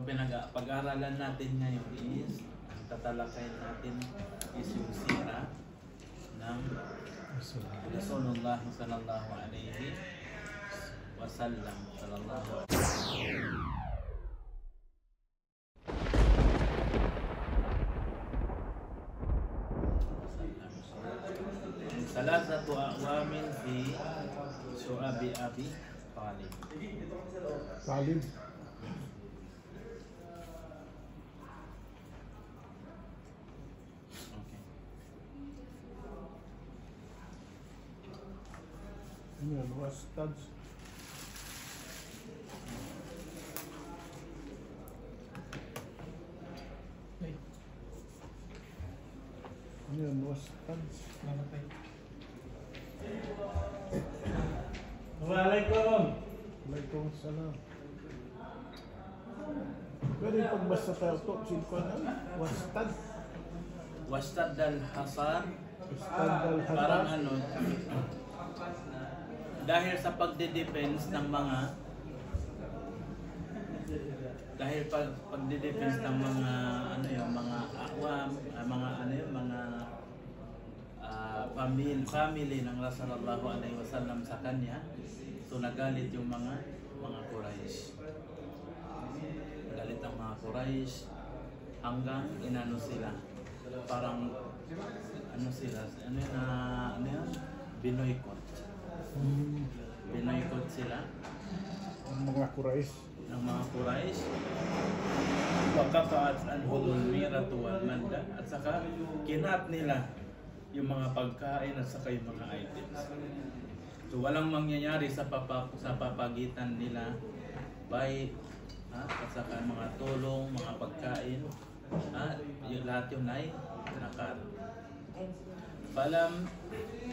Pag-aralan natin ngayon is, ang tatalakay natin is yung sira ng Rasulullah sallallahu alaihi wasallam sallallahu salasatu a'wamin fi su'abi Abi Talib. Talib. Ano yan? Wastad. Ano yan? Wastad. Waalaikum. Waalaikumsalam. Pero yung pagbasa tayo ito, sino na? Wastad. Wastad al-Hasan. Wastad al-Hasan. Parang ano, dahil sa pagde-defense ng mga pagde-defense ng mga ano yung mga akwam, mga ano yung mga family ng Rasulullah alaihi wasallam sa kanya. So nagalit yung mga Quraysh. Nagalit ang mga Quraysh hanggang inano sila. Parang ano sila, ano yan? Binoykot. Binoykot sila Ang mga Quraysh. ng mga Quraysh. Waqafa'at anhumul miratu wal manda, at saka kinat nila yung mga pagkain at saka yung mga items. So walang mangyayari sa papagitan nila by at saka mga tulong, mga pagkain, yung lahat yun ay nakat. Falam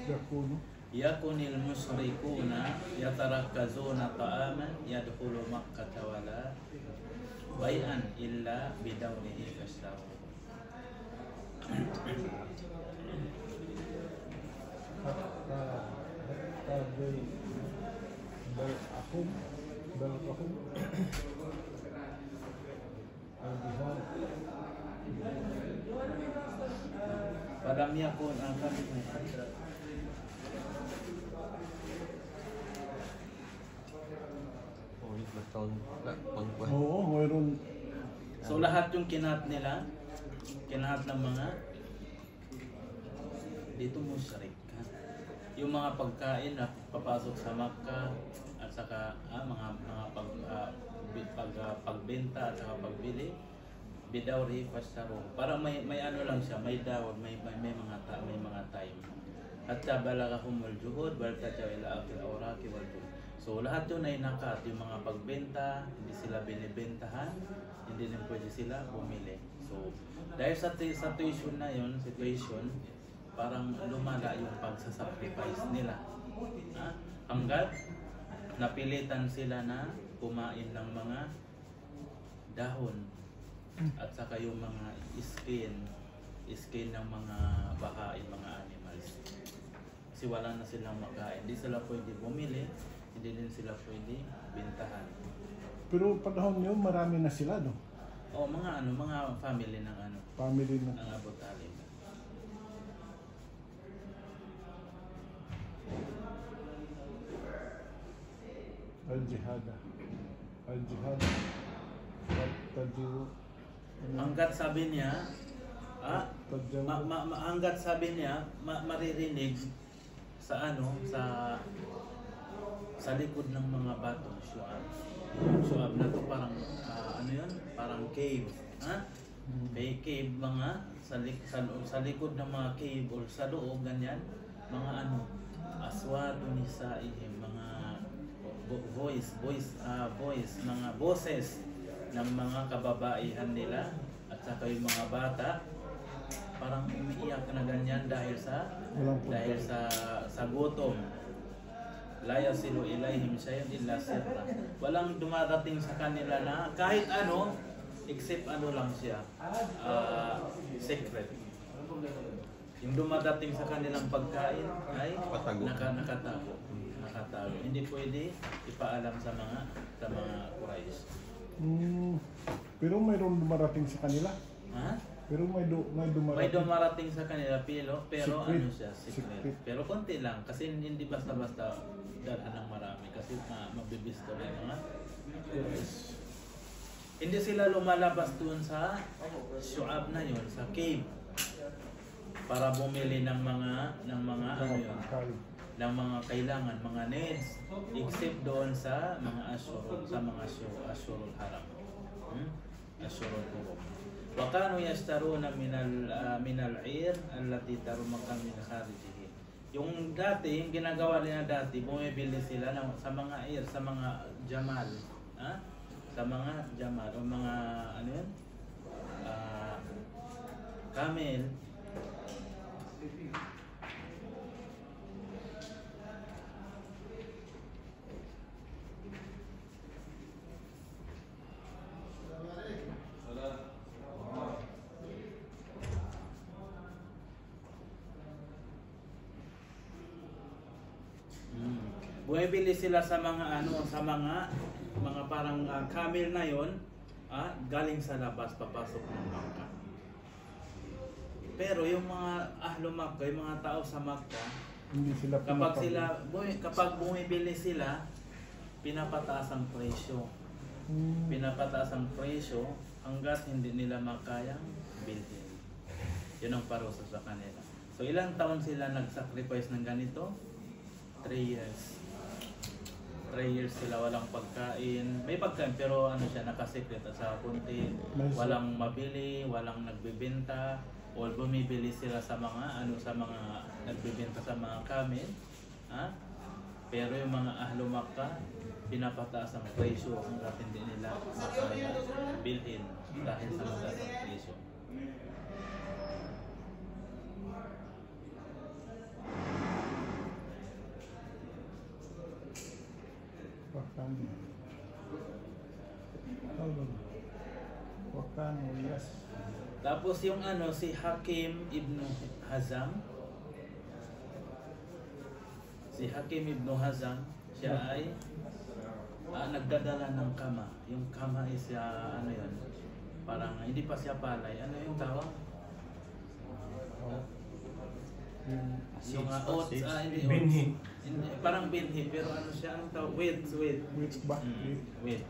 Yakuno. yakunil musyrikuna yatarakkazuna ta'aman yadkhulu Makkah wala bai'an illa bidawnihi fashtaru. Hatta bal'ahum al-bihar. Falam yakun akan Oo, mayroon. so lahat yung kinat nila, kinat ng mga dito musyrik. Yung mga pagkain na papasok sa Makkah at saka pagbenta at saka pagbili bidawri fashtaru. Para may ano lang siya, may dawr, may mga time. Hatta balagahumul juhud wal tajaw ila akhir awraqi wal juhud. So lahat yun ay nakat, yung mga pagbenta, hindi sila binibentahan, hindi din pwede sila bumili. So dahil sa situation na yun, parang lumala yung pagsasacrifice nila. Hanggat napilitan sila na kumain ng mga dahon at saka yung mga skin ng mga bahain, mga animals. Kasi wala na silang makain. Hindi sila pwede bumili, hindi din sila pwede bintahan. Pero panahon nyo, marami na sila, no? O mga family ng Family na. ng Abu Talib. Al-jihada. Tajiru. Hanggat sabi niya, hanggat sabi niya, maririnig sa sa likod ng mga bato, Shu'ab na to parang parang cave, May cave mga sa likod ng mga cave or sa loob ganyan, mga aswatu nisaihim, mga voice, mga boses ng mga kababaihan nila at saka yung mga bata parang umiiyak na ganyan dahil sa gutom. La yasilu ilaihim shay'un illa sirra. Walang dumadating sa kanila na kahit ano except lang siya, secret. Yung dumadating sa kanilang pagkain ay nakatago. Hindi pwede ipaalam sa mga Quraysh. Pero mayroon dumarating sa kanila. Ha? Pero may May dumarating. dumarating sa kanila pero Secret. ano siya, secret. Pero konti lang kasi hindi basta-basta dalhan ng marami kasi mabibisto rin mga Yes. hindi sila lumalabas doon sa Shu'ab na yun, sa cave para bumili ng mga ano yun, ng mga kailangan, mga needs, except doon sa mga Ashurul, sa mga Ashurul Haram. Ashurul Hurum. Wa kanu yashtaruna min al-'ir allati tarumaka min kharijihi. Yung dati, yung ginagawa nila dati, bumibili sila sa mga ir, sa mga jamal, sa mga jamal o mga ano yun? Camel. Bumibili sila sa mga ano, sa mga parang camel na yon, galing sa labas papasok ng Makkah. Pero yung mga ahlo Makkah, yung mga tao sa Makkah, Hindi sila kapag bumibili sila, pinapataas ang presyo. Pinapataas ang presyo hanggat hindi nila makayang bilhin. Yun ang parusa sa kanila. So ilang taon sila nag-sacrifice ng ganito? 3 years. 3 years sila walang pagkain. May pagkain pero ano siya, nakasikret at sa kunti. Walang mabili, walang nagbebenta. O bumibili sila sa mga nagbebenta sa mga camel. Pero yung mga ahlo Makkah, pinapataas ang presyo hanggat hindi nila makaya bilhin dahil sa mataas ang presyo. Wakano, yes. Tapos yung si Hakim ibn Hazam. Si Hakim ibn Hazam, siya ay nagdadala ng kama. Yung kama is yun, parang hindi pa siya palay. Ano yung tawag? Yung oats, hindi binhi. Parang binhi, pero ano siya, ang tawag? Wheat. Wheat.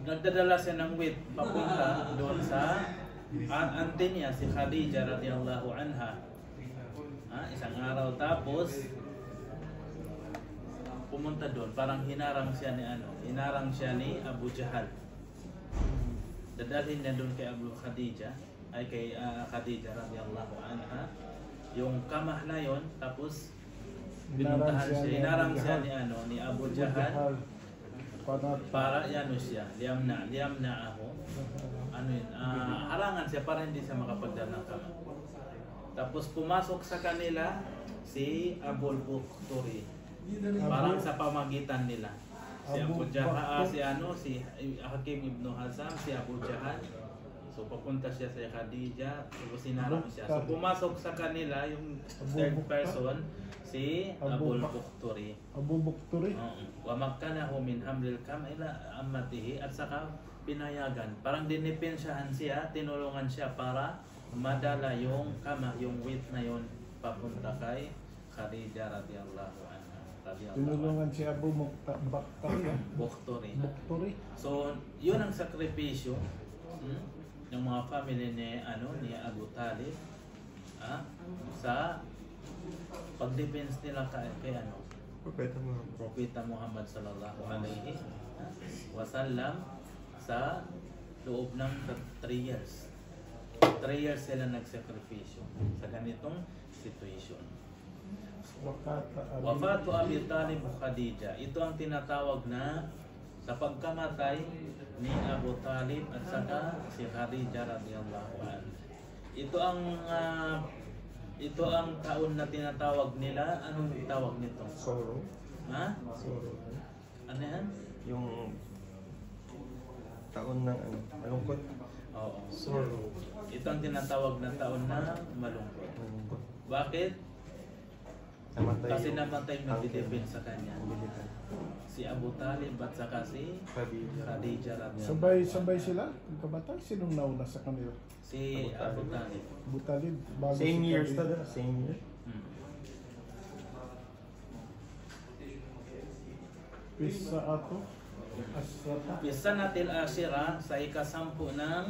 Nagdadala siya ng wheat papunta doon sa ante niya, si Khadija radhiyallahu anha. Isang araw tapos pumunta doon, parang hinarang siya ni Abu Jahal. Dadalhin niya doon kay Khadija radhiyallahu anha yung kamah na yon, tapos binuntahan siya, hinarang siya ni Abu Jahal para liyamna ako. Harangan siya para hindi siya makapagdala ng kamah. Tapos pumasok sa kanila si Abul Bukhturi. Parang sa pamagitan nila. Si Abu Jahal, si Hakim ibn Hazam, si Abu Jahal. So papunta siya sa Khadija, tapos sinarang siya. So pumasok sa kanila yung third person, si Abul Bukhturi. Abu Bukhturi? Wa makkanahu min hamlil kam ila ammatihi, at saka pinayagan. Parang dinipensyahan siya, tinulungan siya para madala yung kama, yung wheat na yun papunta kay Khadija radhiyallahu anha. Tinulungan si Abu Bukhturi. Bukhturi. So, yun ang sakripisyo ng mga family ni Abu Talib sa pag-defense nila kay Propeta Muhammad sallallahu alaihi wasallam sa loob ng 3 years. 3 years sila nagsakripisyo sa ganitong situation. Wafatu Abi Talib Khadija. Ito ang tinatawag na sa pagkamatay ni Abu Talib at saka si Khadija radhiyallahu anha. Ito ang taon na tinatawag nila. Anong tawag nito? Sorrow. Sorrow. Ano yan? Yung taon ng malungkot. Oo. Sorrow. Ito ang tinatawag na taon na malungkot. Bakit? Namatay Kasi yung namatay uncle nagdidepend niya. sa kanya. Militar. Si Abu Talib at saka si Khadija. Khadija radhiyallahu Sabay-sabay sila, pagkabatay, sinong nauna sa kanila? Si Abu Talib. Butalib, bago Same si years Khadija. na same year. Hmm. Pisa ato, asrata. Pista natil Ashira sa ikasampu ng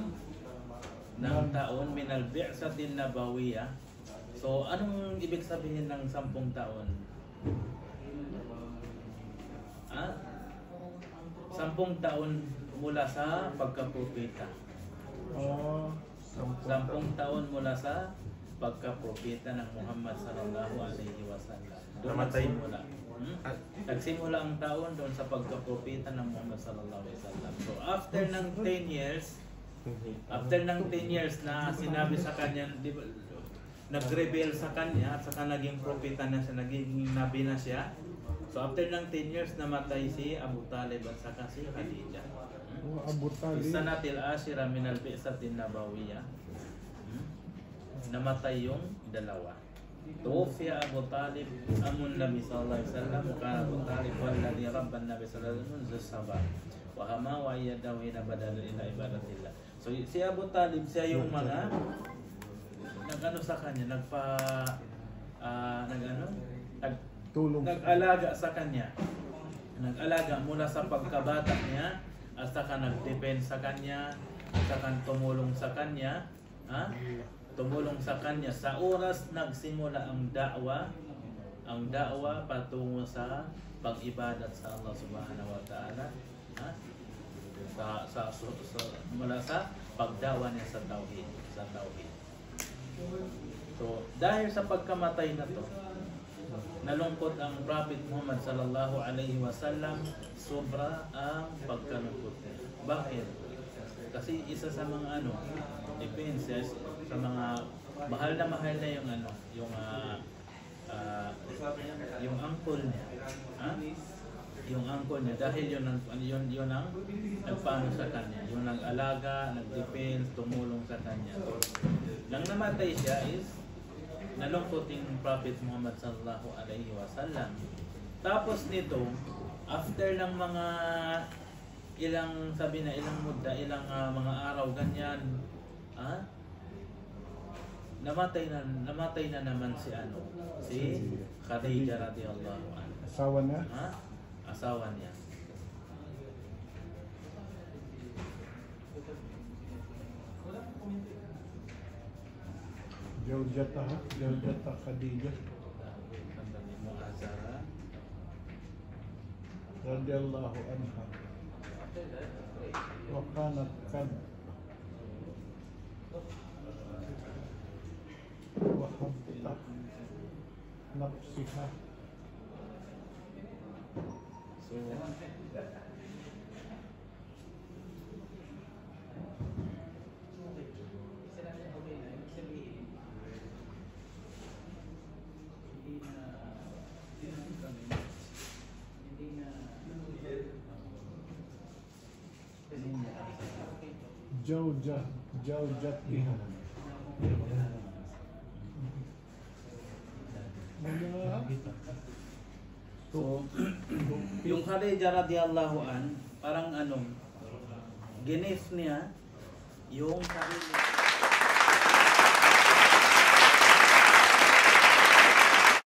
taon minal bi'satin nabawiyah. So anong ibig sabihin ng 10 taon? Ah? 10 taon mula sa pagkapropeta. Ah, 10 taon mula sa pagkapropeta ng Muhammad sallallahu alaihi wasallam. Doon Namatay. nagsimula. Nagsimula ang taon doon sa pagkapropeta ng Muhammad sallallahu alaihi wasallam. So after ng 10 years, na sinabi sa kanya, di ba, nag-reveal sa kanya at saka naging propeta na siya, naging nabi na siya. So after ng 10 years, namatay si Abu Talib at saka si Khadija. Abu Talib. Sanatil Ashira min al-bi'satin nabawiyah. Namatay yung dalawa. Tuwfiya Abu Talib amun Nabi sallallahu alaihi wasallam wa kana Abu Talib walladhi rabban Nabi sallallahu alaihi wasallam sabah wa hama wa yadahu ila badal ila ibadatillah. So si Abu Talib siya yung mga nagano sa kanya, Tulong. nag-alaga sa kanya. Nag-alaga mula sa pagkabata niya at saka nag-depend sa kanya, at saka tumulong sa kanya, tumulong sa kanya sa oras nagsimula ang da'wa patungo sa pag-ibadat sa Allah Subhanahu wa Ta'ala, mula sa pagdawa niya sa tauhid, So dahil sa pagkamatay na to, nalungkot ang Prophet Muhammad sallallahu alaihi wasallam, sobra ang pagkalungkot niya. Bakit? Kasi isa sa mga defenses sa mga mahal na yung uncle niya. Yung uncle niya, dahil yun ang nagpaano sa kanya, yung nag-alaga, nag-defense, tumulong sa kanya. So, nang namatay siya is nalungkot yung Prophet Muhammad sallallahu alaihi wasallam. Tapos nito, after ng mga ilang mga araw ganyan, namatay na naman si Khadija radhiyallahu anha. Asawa niya. Asawa niya. Jaujata Khadija Mu'azara radhiyallahu anha. Wa kanat kad wa habta nafsiha. So Jaujatiha. So, yung Khadija radhiyallahu an, parang ginis niya yung sarili